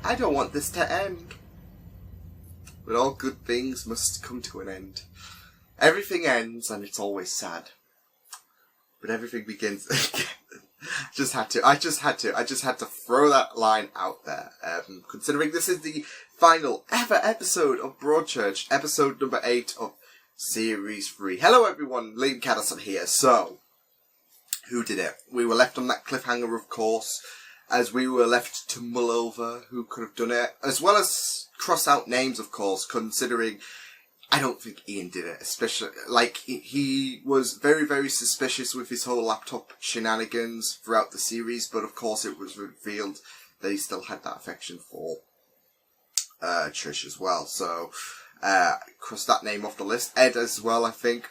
I don't want this to end. But all good things must come to an end. Everything ends and it's always sad. But everything begins again. I just had to throw that line out there. Considering this is the final ever episode of Broadchurch, episode number 8 of Series 3. Hello everyone, Liam Catterson here. So, who did it? We were left on that cliffhanger, of course, as we were left to mull over who could have done it, as well as cross out names, of course, considering I don't think Ian did it, especially, like, he was very, very suspicious with his whole laptop shenanigans throughout the series, but of course it was revealed that he still had that affection for Trish as well, so cross that name off the list. Ed as well, I think,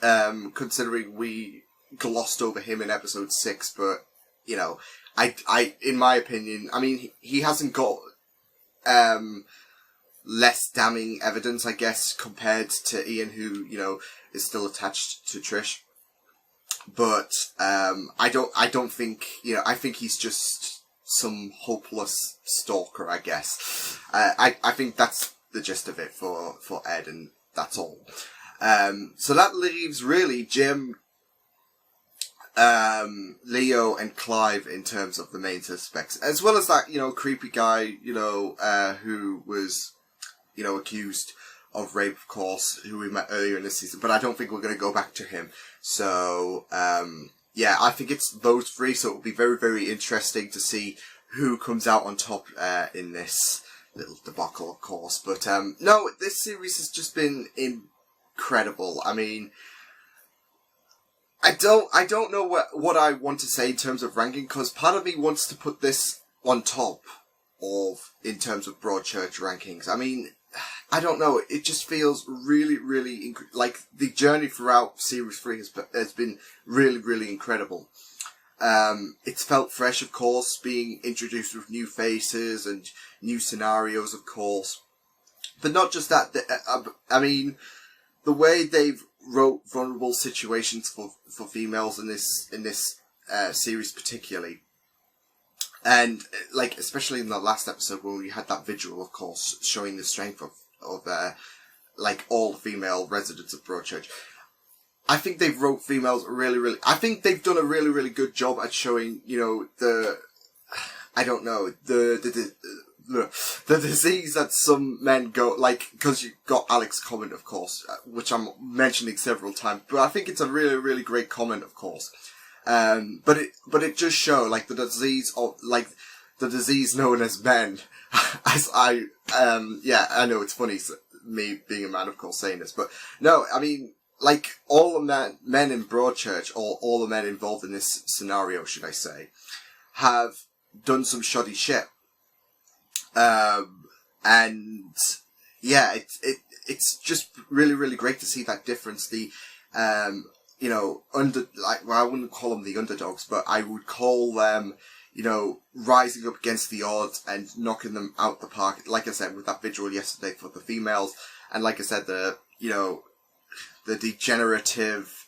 considering we glossed over him in episode 6, but, you know, I in my opinion, I mean, he hasn't got less damning evidence, I guess, compared to Ian, who, you know, is still attached to Trish. But I don't think, you know, I think he's just some hopeless stalker, I guess. I think that's the gist of it for Ed, and that's all. So that leaves really Jim, Leo and Clive in terms of the main suspects, as well as that, you know, creepy guy, you know, who was, you know, accused of rape, of course, who we met earlier in the season, but I don't think we're going to go back to him. So, yeah, I think it's those three, so it'll be very, very interesting to see who comes out on top in this little debacle, of course. But, no, this series has just been incredible. I mean, I don't know what I want to say in terms of ranking, because part of me wants to put this on top of, in terms of Broadchurch rankings. I mean, I don't know, it just feels really, really, like, the journey throughout Series 3 has been really, really incredible. It's felt fresh, of course, being introduced with new faces and new scenarios, of course. But not just that, I mean, the way they've wrote vulnerable situations for females in this series particularly. And, like, especially in the last episode where we had that vigil, of course, showing the strength of like, all the female residents of Broadchurch. I think they've wrote females really, I think they've done a really, really good job at showing, you know, the disease that some men go, like, because you got Alex's comment, of course, which I'm mentioning several times, but I think it's a really, really great comment, of course. But it just show, like, the disease known as men, as yeah, I know it's funny, me being a man, of course, saying this, but no, I mean, like, all the men in Broadchurch, or all the men involved in this scenario, should I say, have done some shoddy shit. And yeah, it's just really, really great to see that difference. The, you know, well, I wouldn't call them the underdogs, but I would call them, you know, rising up against the odds and knocking them out the park. Like I said, with that vigil yesterday for the females, and like I said, you know, the degenerative,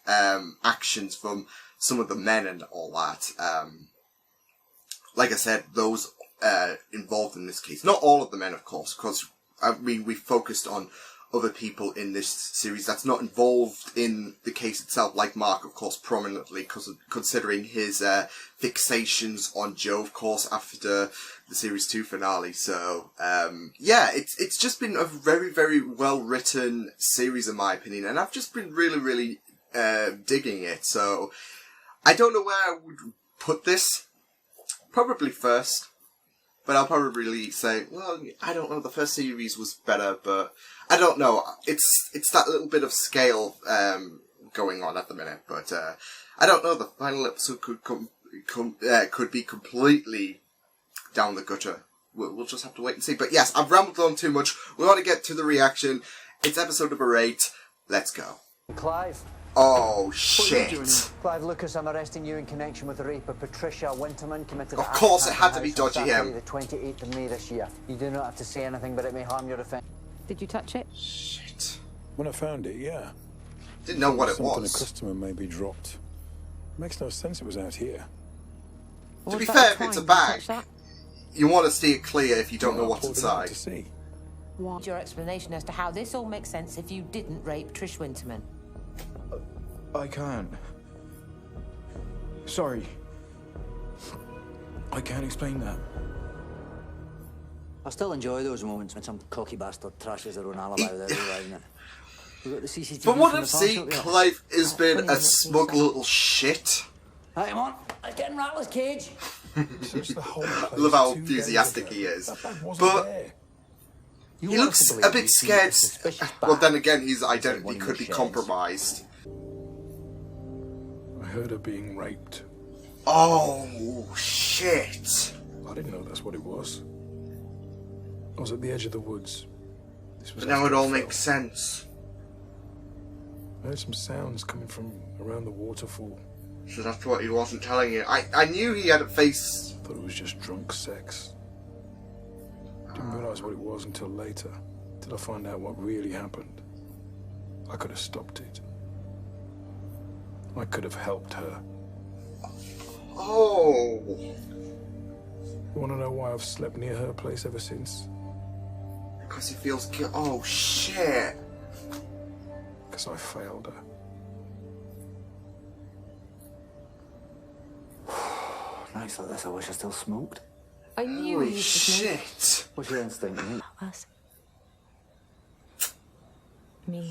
actions from some of the men and all that. Like I said, those, involved in this case. Not all of the men, of course, because, I mean, we focused on other people in this series that's not involved in the case itself, like Mark, of course, prominently, considering his fixations on Joe, of course, after the Series 2 finale. So, yeah, it's just been a very, very well-written series, in my opinion, and I've just been really, really digging it. So, I don't know where I would put this. Probably first. But I'll probably say, well, I don't know, the first series was better, but I don't know. It's that little bit of scale going on at the minute, but I don't know. The final episode could be completely down the gutter. We'll just have to wait and see. But yes, I've rambled on too much. We want to get to the reaction. It's episode number 8. Let's go. Clive. Oh, shit. Clive Lucas, I'm arresting you in connection with the rape of Patricia Winterman committed Of course, it had to be dodgy him. The 28th of May this year. You do not have to say anything, but it may harm your defence. Did you touch it? Shit. When I found it, yeah. Didn't know what it Something was. a customer maybe dropped. Makes no sense it was out here. To be fair, if it's a bag, you want to steer clear if you don't know I what's pulled it out inside. to see. What's your explanation as to how this all makes sense if you didn't rape Trish Winterman? I can't. Sorry. I can't explain that. I still enjoy those moments when some cocky bastard trashes their own alibi without realising it. We got the CCTV From what from I've the seen, parcel, yeah. Clive has been a smug little shit. Hey, come on, let's get in Rattler's cage. Searched the whole I place love how 2 days enthusiastic ago. he is. That bag wasn't But there. You he want us looks to believe a bit you've seen scared. a suspicious Well, bag. then again, his identity One of could your be sheds. compromised. I heard her being raped. Oh, shit. I didn't know that's what it was. I was at the edge of the woods. This was But now after it I all fell. makes sense. I heard some sounds coming from around the waterfall. So that's what he wasn't telling you. I knew he had a face. I thought it was just drunk sex. Didn't realise what it was until later. Till I find out what really happened. I could have stopped it. I could have helped her. Oh. You want to know why I've slept near her place ever since? Because he feels guilt. Oh, shit. Because I failed her. Nights like this, I wish I still smoked. I knew Holy he used to smoke. shit. What's your instinct, mate? Us. Me and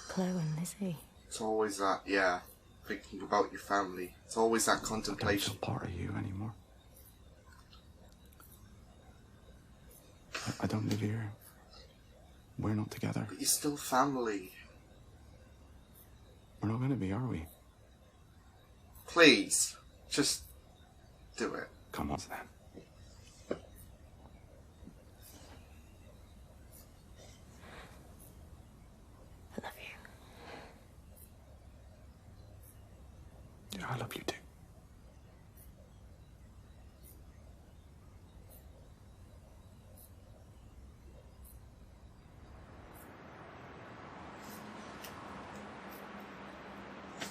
Chloe and Lizzie. It's always that, yeah. Thinking about your family. It's always that I don't contemplation. feel part of you anymore. I don't live here. We're not together. But you're still family. We're not gonna be, are we? Please. Just do it. Come on, then. I love you. Yeah, I love you too.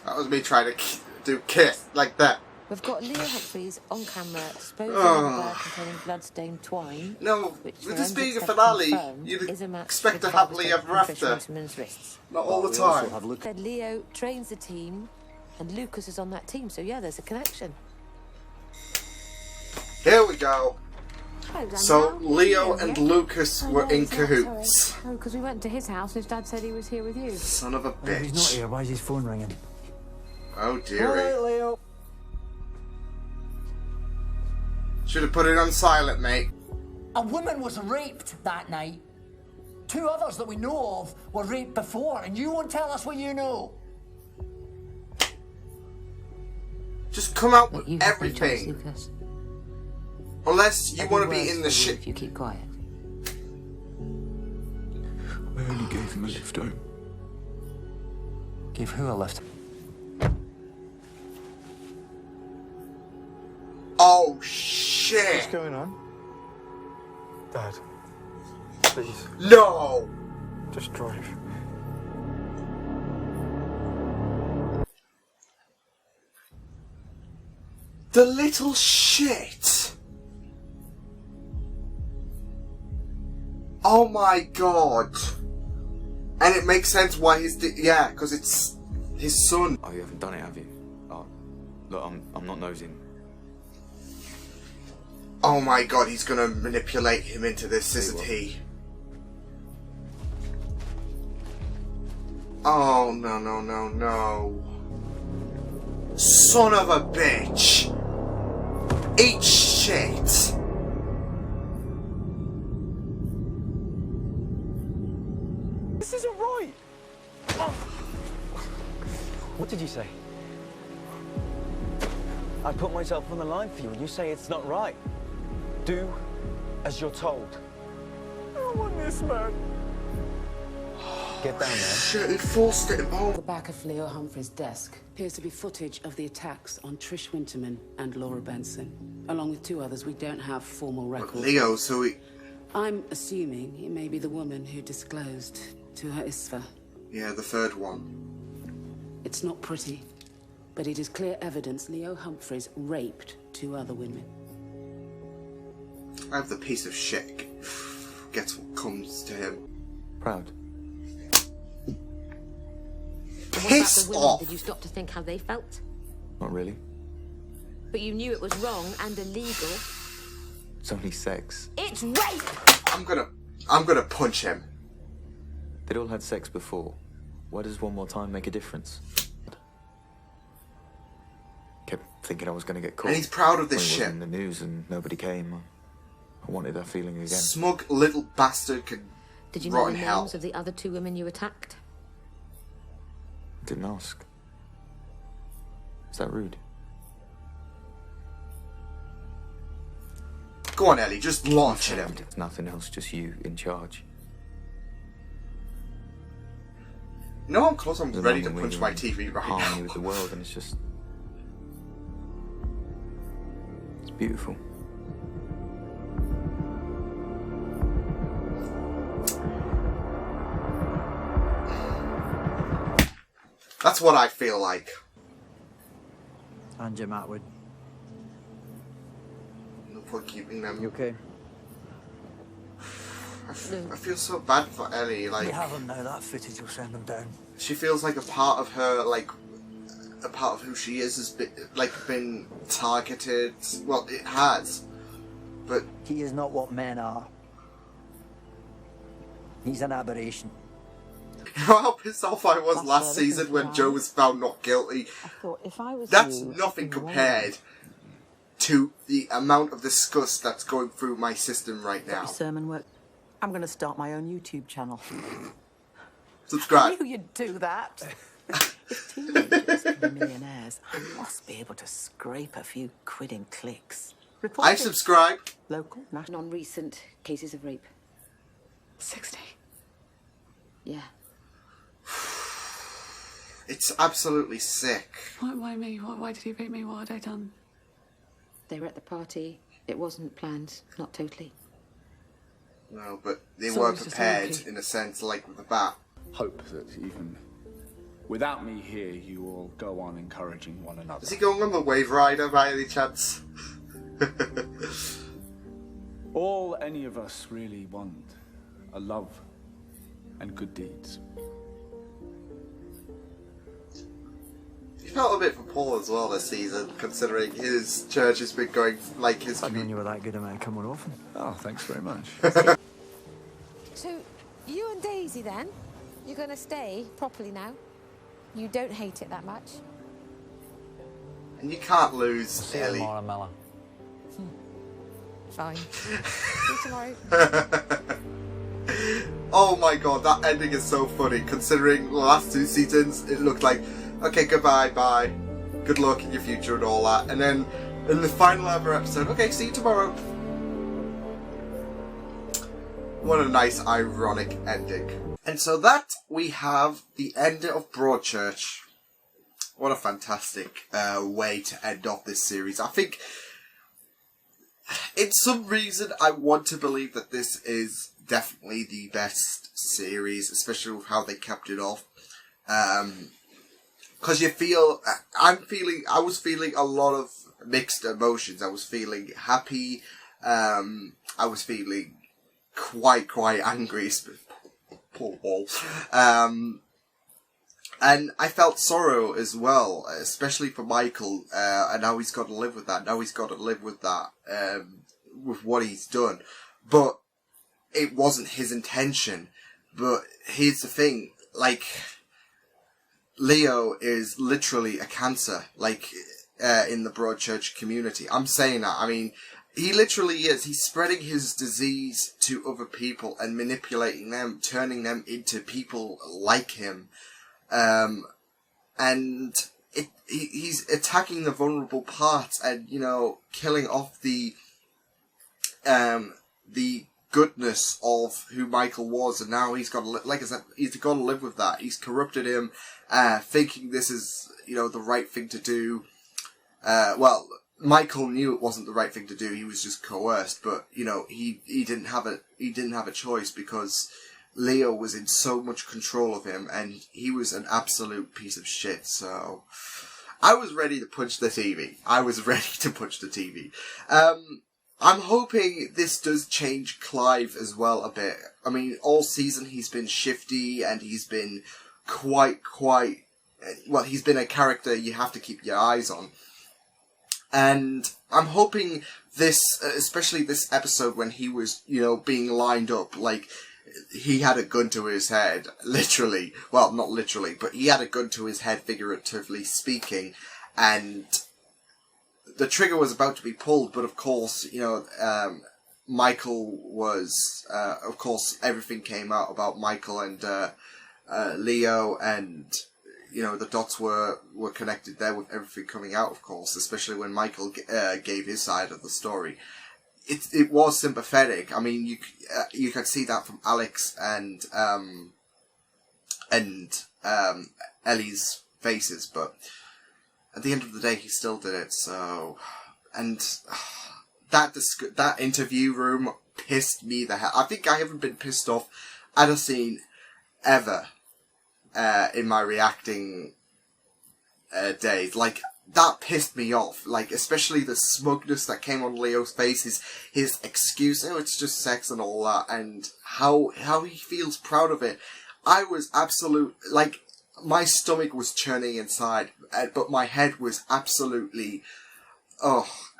That was me trying to do kiss like that. We've got Leo Humphries on camera disposing Oh. of a bag containing blood-stained twine. No, which with this being a forensics have finale, confirmed you'd is a match expect with a happily Barber's ever on Trish after. Winterman's wrists. Not all the We also time. have Luke. Said Leo trains the team, and Lucas is on that team. So yeah, there's a connection. Here we go. Hello, Dan. So Now, Leo yeah. and Lucas Oh, were no, in he's not, cahoots. sorry. Oh, because we went to his house, and his dad said he was here with you. Son of a Well, if he's not bitch. here, why is his phone ringing? Oh dearie. Leo. Should have put it on silent, mate. A woman was raped that night. 2 others that we know of were raped before, and you won't tell us what you know. Just come out But with you have no choice, everything. Lucas. Unless you Every want to be word's in for the you shit. if you keep quiet. I only gave him a lift home. Gave who a lift? Oh shit. What's going on? Dad, please, No. just drive. The little shit. Oh my god. And it makes sense why yeah, because it's his son. Oh, you haven't done it, have you? Oh, look, I'm not nosing. Oh my god, he's gonna manipulate him into this, isn't he? Oh, no, no, no, no. Son of a bitch. Eat shit. This isn't right. What did you say? I put myself on the line for you and you say it's not right. Do as you're told. I don't want this, man. Get down there. Shit, he forced it. Oh. The back of Leo Humphrey's desk appears to be footage of the attacks on Trish Winterman and Laura Benson. Along with 2 others we don't have formal records. Leo, so he... I'm assuming it may be the woman who disclosed to her ISFA. Yeah, the third one. It's not pretty, but it is clear evidence Leo Humphreys raped 2 other women. I hope the piece of shit gets what comes to him. Proud. Piss what about the women? off! Did you stop to think how they felt? Not really. But you knew it was wrong and illegal. It's only sex. It's rape! I'm gonna punch him. They'd all had sex before. Why does one more time make a difference? Kept thinking I was going to get caught. And he's proud of this When it shit. was in the news and nobody came. I wanted that feeling again. Smug little bastard can Did you know rot the in names hell. of the other 2 women you attacked? Didn't ask. Is that rude? Go on, Ellie, just launch at him. There's nothing else, just you in charge. You know how close I'm There's ready to nothing punch when my you're TV in right harmony now. with the world, and it's just... It's beautiful. That's what I feel like. And Jim Atwood. No point keeping them. You okay? I feel so bad for Ellie. Like, We have them now, that footage will send them down. she feels like a part of her, like a part of who she is, has been targeted. Well, it has, but He is not what men are. He's an aberration. you know how pissed off I was That's last what season everything's when like. Joe was found not guilty. I thought if I was That's you, nothing I'd be compared to the amount of disgust that's going through my system right now. sermon work. I'm going to start my own YouTube channel. Subscribe. I knew you'd do that. If teenagers can be millionaires, I must be able to scrape a few quid in clicks. Report I it. subscribe. Local, national. Non-recent cases of rape. 60. Yeah. It's absolutely sick. Why me? Why did he rape me? What had I done? They were at the party. It wasn't planned. Not totally. No, but they So were it's just prepared unlucky. in a sense, like with the bat. Hope that even without me here, you will go on encouraging one another. Is he going on the Wave Rider by any chance? All any of us really want are love and good deeds. He felt a bit for Paul as well this season, considering his church has been going like his. I didn't know you were that good a man coming often. Oh, thanks very much. So, you and Daisy then? You're going to stay properly now? You don't hate it that much? And you can't lose, See you Ellie. tomorrow, Mella. Fine. See you tomorrow. Oh my god, that ending is so funny, considering the last 2 seasons it looked like, okay, goodbye, bye, good luck in your future and all that, and then in the final ever episode, okay, see you tomorrow. What a nice ironic ending. And so that we have the end of Broadchurch. What a fantastic way to end off this series. I think, in some reason, I want to believe that this is definitely the best series, especially with how they kept it off. Because you feel, I was feeling a lot of mixed emotions. I was feeling happy. I was feeling quite angry. Poor Paul. And I felt sorrow as well, especially for Michael, and now he's got to live with that. Now he's got to live with that, with what he's done. But it wasn't his intention. But here's the thing, like, Leo is literally a cancer, like, in the Broadchurch community. I'm saying that, I mean, he literally is. He's spreading his disease to other people and manipulating them, turning them into people like him. And he's attacking the vulnerable parts and, you know, killing off the goodness of who Michael was, and now he's got to, like I said, he's got to live with that. He's corrupted him, thinking this is, you know, the right thing to do. Well, Michael knew it wasn't the right thing to do. He was just coerced, but, you know, he didn't have a choice because Leo was in so much control of him, and he was an absolute piece of shit. So I was ready to punch the TV. I'm hoping this does change Clive as well a bit. I mean, all season he's been shifty and he's been quite, well, he's been a character you have to keep your eyes on. And I'm hoping this, especially this episode when he was, being lined up, like, he had a gun to his head, literally. Well, not literally, but he had a gun to his head, figuratively speaking, and the trigger was about to be pulled, but of course, Michael was, of course, everything came out about Michael and Leo, and the dots were connected there with everything coming out, of course, especially when Michael gave his side of the story. It was sympathetic. I mean, you could see that from Alex and Ellie's faces, but at the end of the day, he still did it. So, and that interview room pissed me the hell. I think I haven't been pissed off at a scene ever in my reacting days. Like, that pissed me off. Like, especially the smugness that came on Leo's face, his excuse, it's just sex and all that, and how he feels proud of it. I was like, my stomach was churning inside, but my head was absolutely,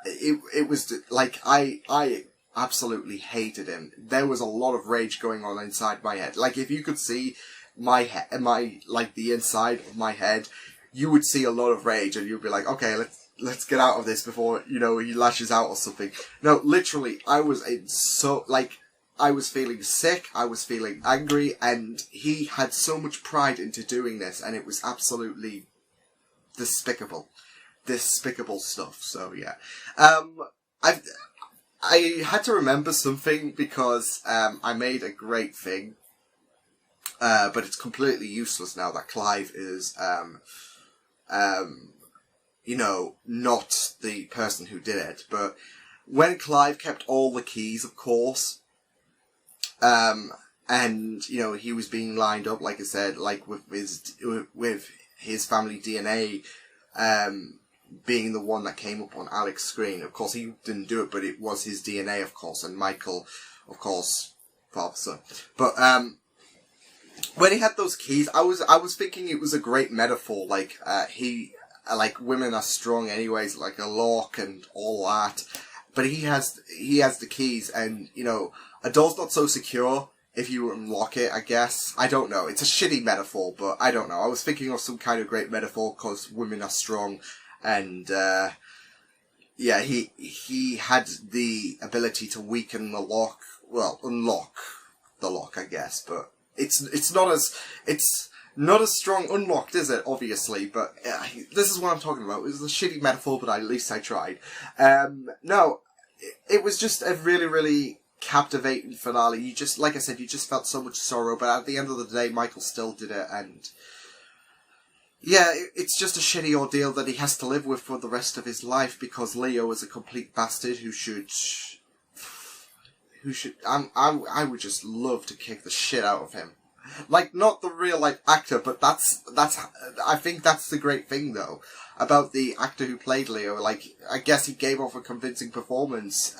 it was like, I absolutely hated him. There was a lot of rage going on inside my head. Like, if you could see the inside of my head, you would see a lot of rage, and you'd be like, okay, let's get out of this before, he lashes out or something. No, literally, I was I was feeling sick, I was feeling angry, and he had so much pride into doing this, and it was absolutely despicable stuff. So yeah, I had to remember something because I made a great thing, but it's completely useless now that Clive is not the person who did it. But when Clive kept all the keys, of course, and he was being lined up, like I said, like with his family DNA being the one that came up on Alex's screen. Of course, he didn't do it, but it was his DNA, of course, and Michael, of course, father, son. But when he had those keys, I was thinking it was a great metaphor. Like like women are strong anyways, like a lock and all that. But he has the keys, and a door's not so secure if you unlock it, I guess. I don't know. It's a shitty metaphor, but I don't know. I was thinking of some kind of great metaphor because women are strong, and yeah, he had the ability to weaken the lock. Well, unlock the lock, I guess, but it's not as strong unlocked, is it? Obviously, but this is what I'm talking about. It was a shitty metaphor, but at least I tried. No, it was just a really, really captivating finale. You just, like I said, you just felt so much sorrow, but at the end of the day, Michael still did it, and yeah, it's just a shitty ordeal that he has to live with for the rest of his life because Leo is a complete bastard who should. I would just love to kick the shit out of him. Like, not the real life actor, but that's I think that's the great thing though about the actor who played Leo. Like, I guess he gave off a convincing performance.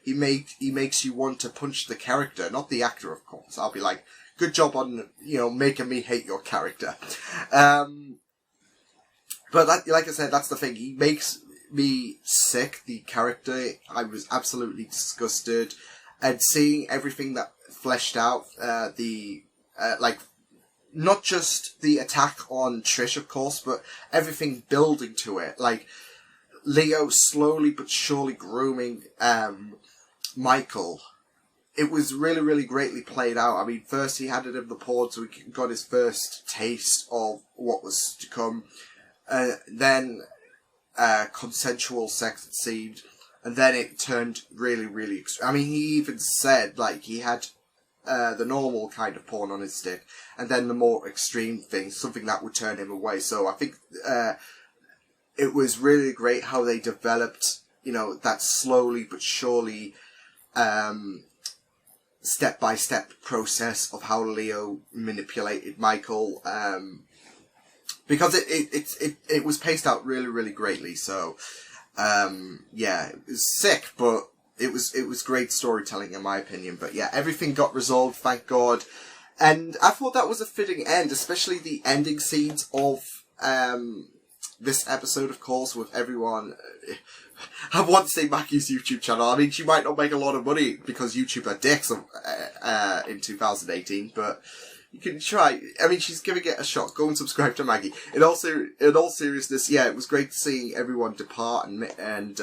He makes you want to punch the character, not the actor, of course. I'll be like, good job on making me hate your character. But that, like I said, that's the thing. He makes me sick. The character, I was absolutely disgusted. And seeing everything that fleshed out, not just the attack on Trish, of course, but everything building to it. Like, Leo slowly but surely grooming Michael. It was really, really greatly played out. I mean, first he had it in the pod, so he got his first taste of what was to come. Then consensual sex, it seemed. And then it turned really, really extreme. I mean, he even said, like, he had the normal kind of porn on his stick, and then the more extreme thing, something that would turn him away. So I think it was really great how they developed, that slowly but surely step-by-step process of how Leo manipulated Michael, because it was paced out really, really greatly. So yeah, it was sick, but it was great storytelling in my opinion. But yeah, everything got resolved, thank God. And I thought that was a fitting end, especially the ending scenes of this episode, of course, with everyone. I want to say Maggie's YouTube channel. I mean, she might not make a lot of money because YouTube are dicks in 2018, but you can try. I mean, she's giving it a shot. Go and subscribe to Maggie. In all seriousness, yeah, it was great seeing everyone depart and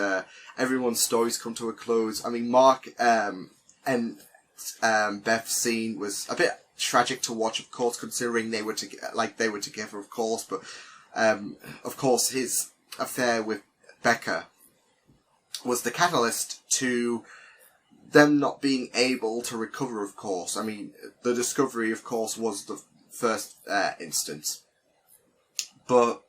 everyone's stories come to a close. I mean, Mark and Beth's scene was a bit tragic to watch, of course, considering they were together, of course. But of course, his affair with Becca was the catalyst to them not being able to recover, of course. I mean, the discovery, of course, was the first instance. But,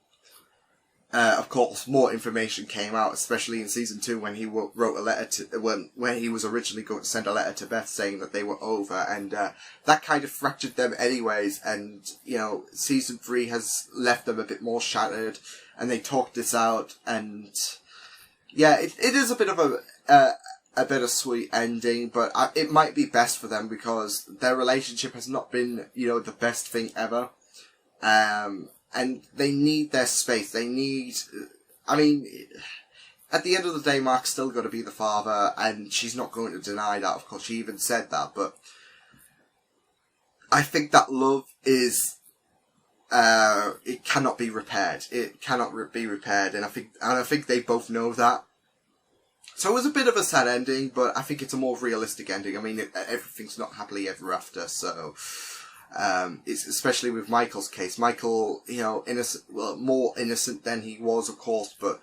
of course, more information came out, especially in season 2 when he wrote a letter to, when he was originally going to send a letter to Beth saying that they were over, and that kind of fractured them anyways, and, you know, season 3 has left them a bit more shattered, and they talked this out, and yeah, it is a bit of a bittersweet ending, but it might be best for them because their relationship has not been, you know, the best thing ever. And they need their space. They need, I mean, at the end of the day, Mark's still got to be the father, and she's not going to deny that. Of course, she even said that, but I think that love is, it cannot be repaired. It cannot be repaired, and I think they both know that. So it was a bit of a sad ending, but I think it's a more realistic ending. I mean, everything's not happily ever after, so it's especially with Michael's case. Michael, you know, more innocent than he was, of course, but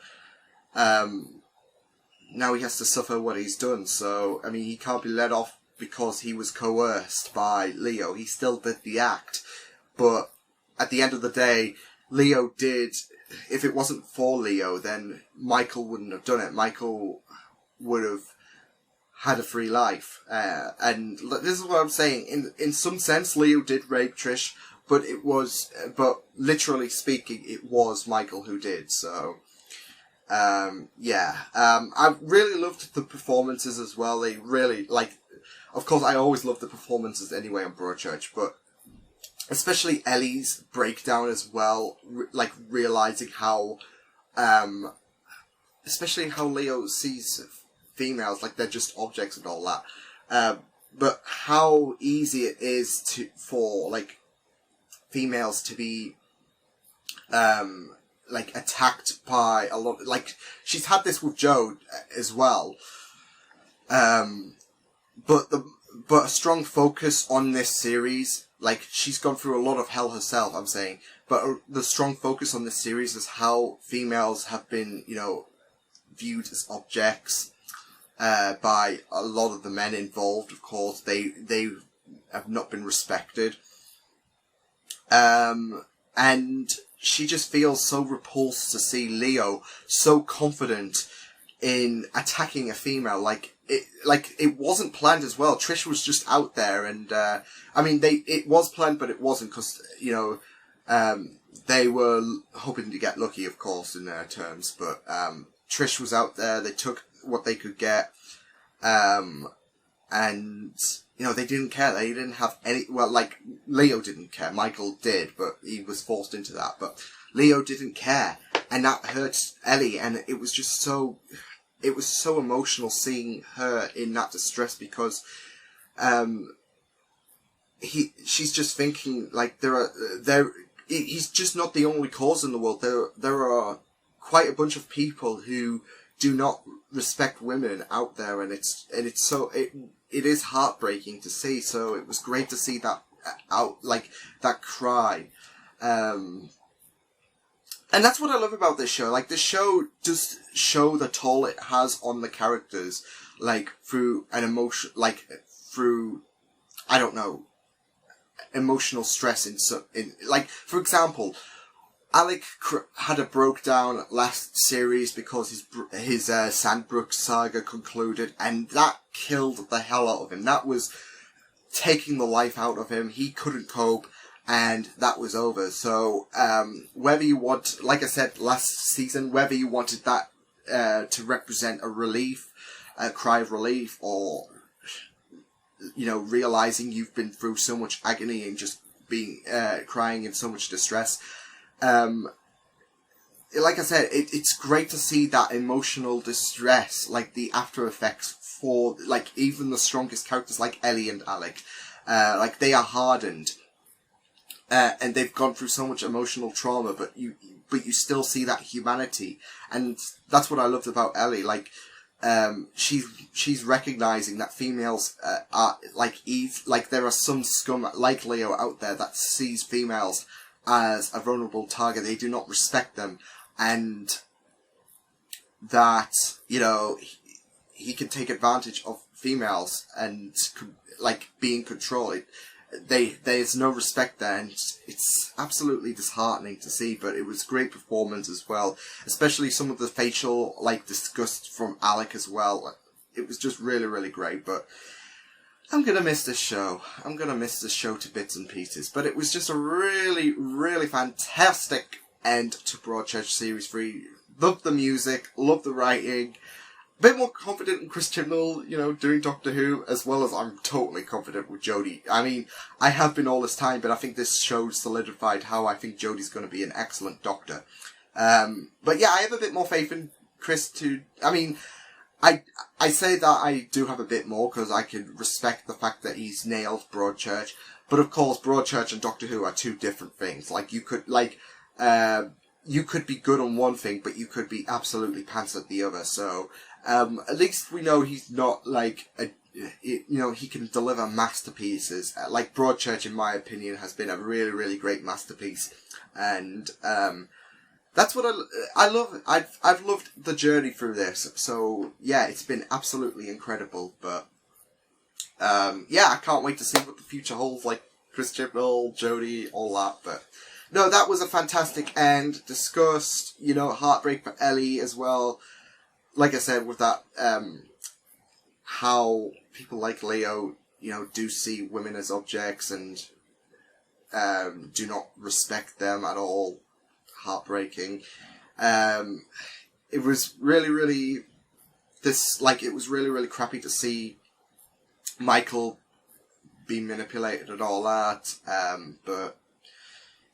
now he has to suffer what he's done. So I mean, he can't be let off because he was coerced by Leo. He still did the act, but at the end of the day, Leo did. If it wasn't for Leo, then Michael wouldn't have done it. Michael would have had a free life. And this is what I'm saying. In some sense, Leo did rape Trish, but literally speaking, it was Michael who did. So, yeah. I really loved the performances as well. They really, of course, I always love the performances anyway on Broadchurch, but especially Ellie's breakdown as well, realizing how, especially how Leo sees females, like they're just objects and all that, but how easy it is for females to be, attacked by a lot, she's had this with Joe as well, but a strong focus on this series. She's gone through a lot of hell herself, I'm saying. But the strong focus on this series is how females have been, you know, viewed as objects by a lot of the men involved, of course. They have not been respected. And she just feels so repulsed to see Leo so confident in attacking a female. It wasn't planned as well. Trish was just out there, and I mean, it was planned, but it wasn't because, you know, they were hoping to get lucky, of course, in their terms. But Trish was out there. They took what they could get, and you know, they didn't care. They didn't have any. Well, Leo didn't care. Michael did, but he was forced into that. But Leo didn't care, and that hurts Ellie. And it was just so. It was so emotional seeing her in that distress because she's just thinking he's just not the only cause in the world. There are quite a bunch of people who do not respect women out there, and it is heartbreaking to see. So it was great to see that out, that cry. And that's what I love about this show. This show does show the toll it has on the characters, through an emotion, through, I don't know, emotional stress for example, Alec had a breakdown last series because his Sandbrook saga concluded, and that killed the hell out of him. That was taking the life out of him. He couldn't cope. And that was over. So, whether you want, like I said last season, whether you wanted that to represent a relief, a cry of relief, or, you know, realizing you've been through so much agony and just being crying in so much distress. Like I said, it's great to see that emotional distress, like the after effects for, like, even the strongest characters like Ellie and Alec. Like, they are hardened, and they've gone through so much emotional trauma, but you still see that humanity, and that's what I loved about Ellie. Like, she's recognizing that females are like Eve. Like, there are some scum like Leo out there that sees females as a vulnerable target. They do not respect them, and that, you know, he can take advantage of females and, like, be in control. There's no respect there, and it's absolutely disheartening to see, but it was great performance as well, especially some of the facial, like, disgust from Alec as well. It was just really, really great, but I'm gonna miss this show. I'm gonna miss this show to bits and pieces, but it was just a really, really fantastic end to Broadchurch Series 3. Loved the music, loved the writing. A bit more confident in Chris Chibnall, you know, doing Doctor Who, as well as I'm totally confident with Jodie. I mean, I have been all this time, but I think this show solidified how I think Jodie's going to be an excellent Doctor. But yeah, I have a bit more faith in Chris to... I mean, I say that I do have a bit more, because I can respect the fact that he's nailed Broadchurch. But of course, Broadchurch and Doctor Who are two different things. Like, you could, like... you could be good on one thing, but you could be absolutely pants at the other, so... at least we know he's not, like, you know, he can deliver masterpieces. Like, Broadchurch, in my opinion, has been a really, really great masterpiece. And, that's what I love. I've loved the journey through this. So, yeah, it's been absolutely incredible. But, yeah, I can't wait to see what the future holds. Like, Chris Chibnall, Jodie, all that. But, no, that was a fantastic end. Discussed, you know, heartbreak for Ellie as well. Like I said, with that, how people like Leo, you know, do see women as objects and do not respect them at all. Heartbreaking. It was really, really, it was really, really crappy to see Michael being manipulated and all that, but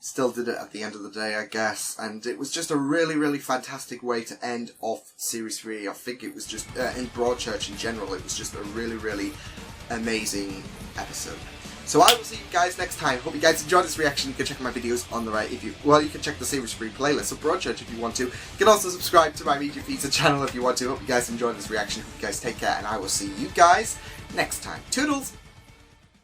still did it at the end of the day, I guess, and it was just a really, really fantastic way to end off Series 3. I think it was just, in Broadchurch in general, it was just a really, really amazing episode. So I will see you guys next time. Hope you guys enjoyed this reaction. You can check my videos on the right you can check the Series 3 playlist of Broadchurch if you want to. You can also subscribe to my Media Pizza channel if you want to. Hope you guys enjoyed this reaction. Hope you guys take care, and I will see you guys next time. Toodles!